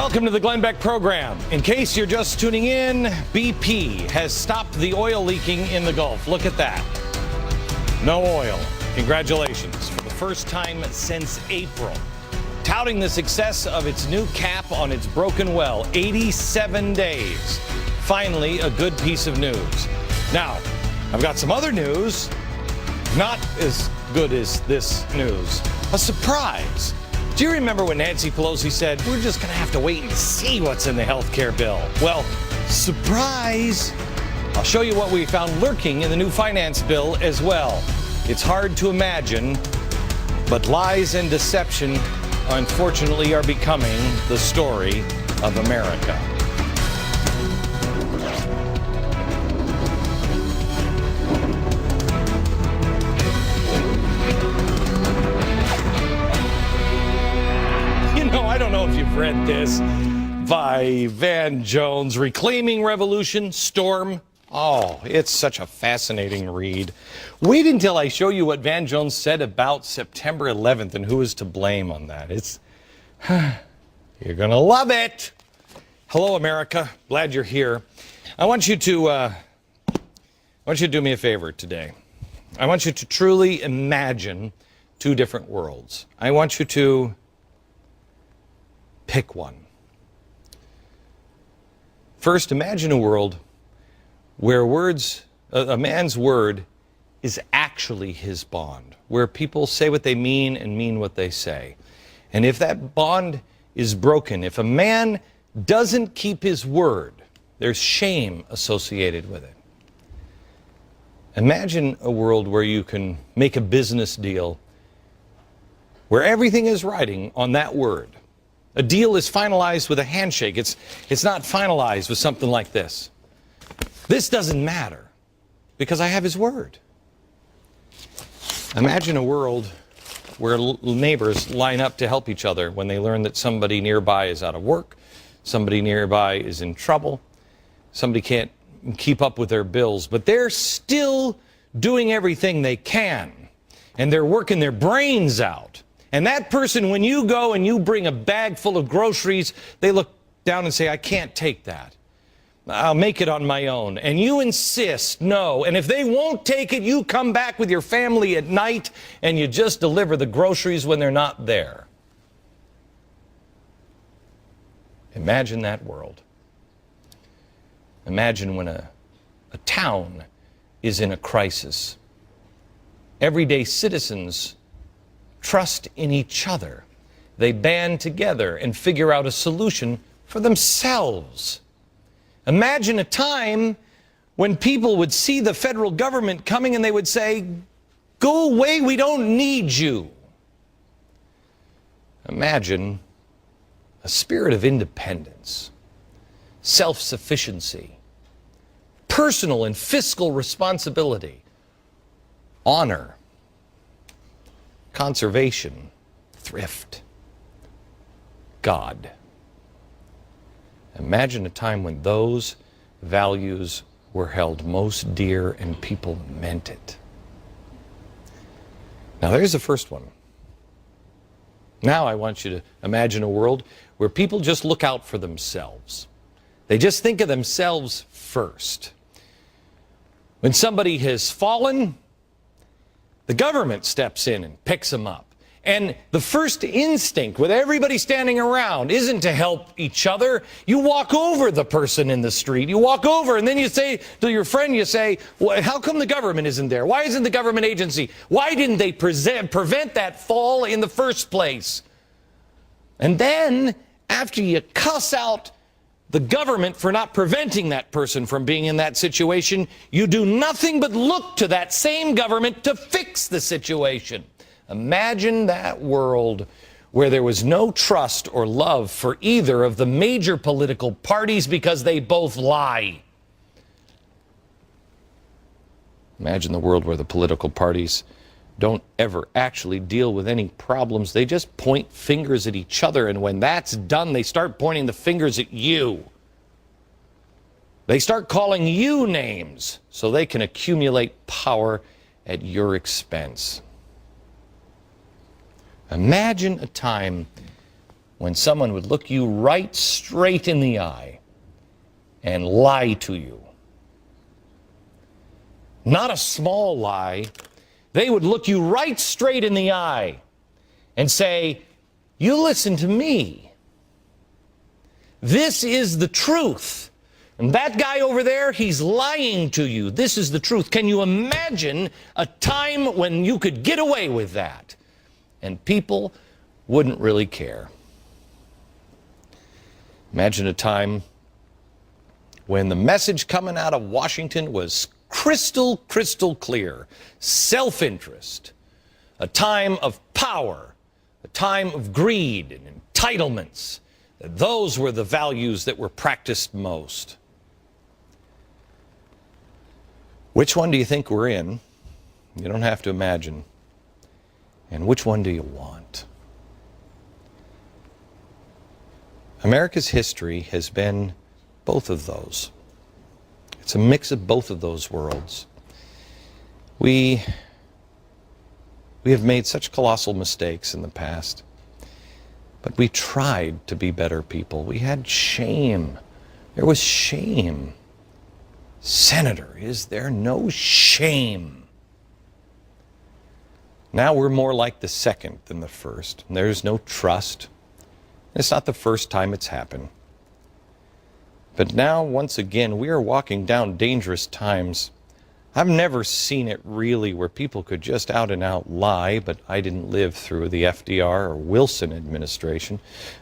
Welcome to the Glenn Beck program. In case you're just tuning in, BP has stopped the oil leaking in the Gulf. Look at that. No oil. Congratulations. For the first time since April. Touting the success of its new cap on its broken well, 87 days. Finally, a good piece of news. Now, I've got some other news, not as good as this news. A surprise. Do you remember when Nancy Pelosi said, we're just going to have to wait and see what's in the health care bill? Well, surprise! I'll show you what we found lurking in the new finance bill as well. It's hard to imagine, but lies and deception, unfortunately, are becoming the story of America. I don't know if you've read this by Van Jones, Reclaiming Revolution, Storm. Oh, it's such a fascinating read. Wait until I show you what Van Jones said about September 11th and who is to blame on that. You're going to love it. Hello, America. Glad you're here. I want you to do me a favor today. I want you to truly imagine two different worlds. I want you to pick one. First, imagine a world where a man's word is actually his bond, where people say what they mean and mean what they say. And if that bond is broken, if a man doesn't keep his word, there's shame associated with it. Imagine a world where you can make a business deal where everything is riding on that word. A deal is finalized with a handshake. It's not finalized with something like this. This doesn't matter because I have his word. Imagine a world where neighbors line up to help each other when they learn that somebody nearby is out of work, somebody nearby is in trouble, somebody can't keep up with their bills, but they're still doing everything they can, and they're working their brains out. And that person, when you go and you bring a bag full of groceries, they look down and say, I can't take that. I'll make it on my own. And you insist, no. And if they won't take it, you come back with your family at night and you just deliver the groceries when they're not there. Imagine that world. Imagine when a town is in a crisis. Everyday citizens trust in each other. They band together and figure out a solution for themselves. Imagine a time when people would see the federal government coming and they would say, go away, we don't need you. Imagine a spirit of independence, self-sufficiency, personal and fiscal responsibility, honor, conservation, thrift, God. Imagine a time when those values were held most dear and people meant it. Now there's the first one. Now I want you to imagine a world where people just look out for themselves. They just think of themselves first. When somebody has fallen, the government steps in and picks them up. And the first instinct with everybody standing around isn't to help each other. You walk over the person in the street. You walk over and then you say to your friend, you say, well, how come the government isn't there? Why isn't the government agency? Why didn't they prevent that fall in the first place? And then after you cuss out the government for not preventing that person from being in that situation, you do nothing but look to that same government to fix the situation. Imagine that world where there was no trust or love for either of the major political parties because they both lie. Imagine the world where the political parties don't ever actually deal with any problems. They just point fingers at each other, and when that's done, they start pointing the fingers at you. They start calling you names so they can accumulate power at your expense. Imagine a time when someone would look you right straight in the eye and lie to you. Not a small lie. They would look you right straight in the eye and say, you listen to me. This is the truth. And that guy over there, he's lying to you. This is the truth. Can you imagine a time when you could get away with that? And people wouldn't really care. Imagine a time when the message coming out of Washington was crystal clear. Self-interest. A time of power. A time of greed and entitlements. Those were the values that were practiced most. Which one do you think we're in? You don't have to imagine. And which one do you want? America's history has been both of those. It's a mix of both of those worlds. We have made such colossal mistakes in the past, but we tried to be better people. We had shame. There was shame. Senator, is there no shame? Now we're more like the second than the first. There's no trust. It's not the first time it's happened. But now, once again, we are walking down dangerous times. I've never seen it really where people could just out and out lie, but I didn't live through the FDR or Wilson administration.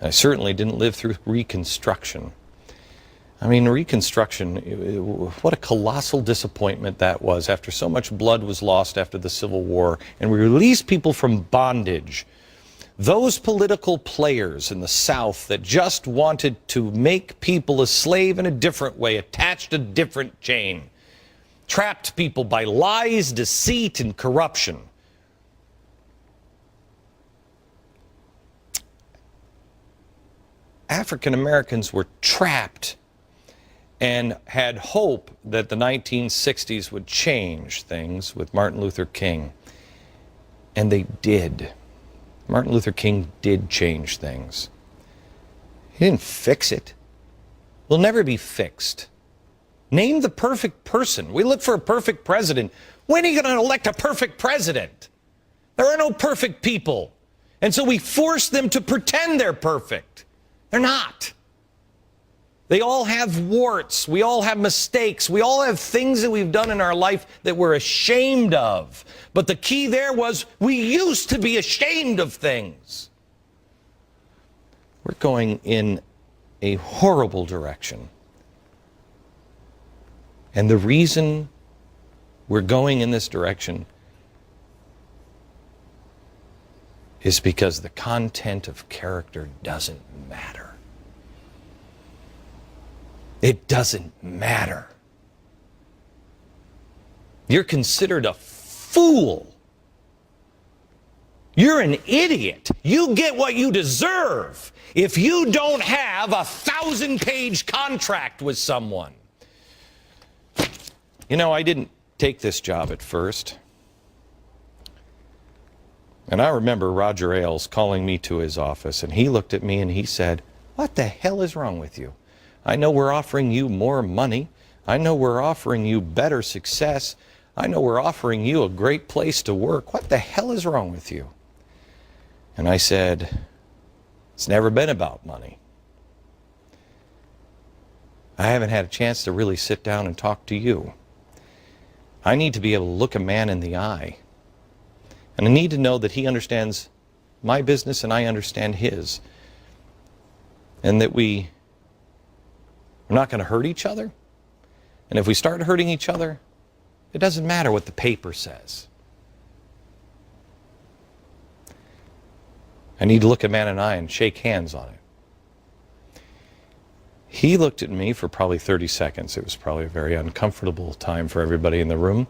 I certainly didn't live through Reconstruction. I mean, Reconstruction, what a colossal disappointment that was after so much blood was lost after the Civil War, and we released people from bondage. Those political players in the South that just wanted to make people a slave in a different way, attached a different chain, trapped people by lies, deceit, and corruption. African Americans were trapped and had hope that the 1960s would change things with Martin Luther King. And they did. Martin Luther King did change things. He didn't fix it. Will never be fixed. Name the perfect person. We look for a perfect president. When are you going to elect a perfect president? There are no perfect people. And so we force them to pretend they're perfect. They're not. They all have warts. We all have mistakes. We all have things that we've done in our life that we're ashamed of. But the key there was we used to be ashamed of things. We're going in a horrible direction. And the reason we're going in this direction is because the content of character doesn't matter. It doesn't matter. You're considered a fool. You're an idiot. You get what you deserve if you don't have a 1,000-page contract with someone. You know, I didn't take this job at first. And I remember Roger Ailes calling me to his office, and he looked at me and he said, "What the hell is wrong with you? I know we're offering you more money. I know we're offering you better success. I know we're offering you a great place to work. What the hell is wrong with you?" And I said, "It's never been about money. I haven't had a chance to really sit down and talk to you. I need to be able to look a man in the eye. And I need to know that he understands my business and I understand his. And that we're not going to hurt each other. And if we start hurting each other, it doesn't matter what the paper says. I need to look a man in the eye and shake hands on it." He looked at me for probably 30 seconds. It was probably a very uncomfortable time for everybody in the room.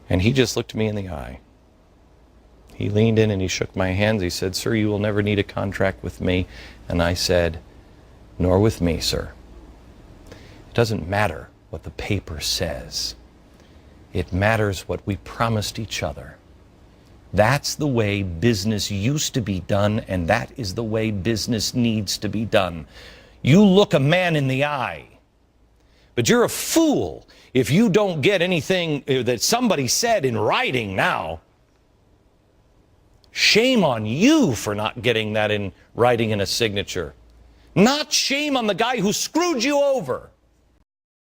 And he just looked me in the eye. He leaned in and he shook my hands. He said, "Sir, you will never need a contract with me." And I said, "Nor with me, sir. It doesn't matter what the paper says. It matters what we promised each other That's the way business used to be done, and that is the way business needs to be done. You look a man in the eye, but you're a fool if you don't get anything that somebody said in writing now. Shame on you for not getting that in writing in a signature. Not shame on the guy who screwed you over.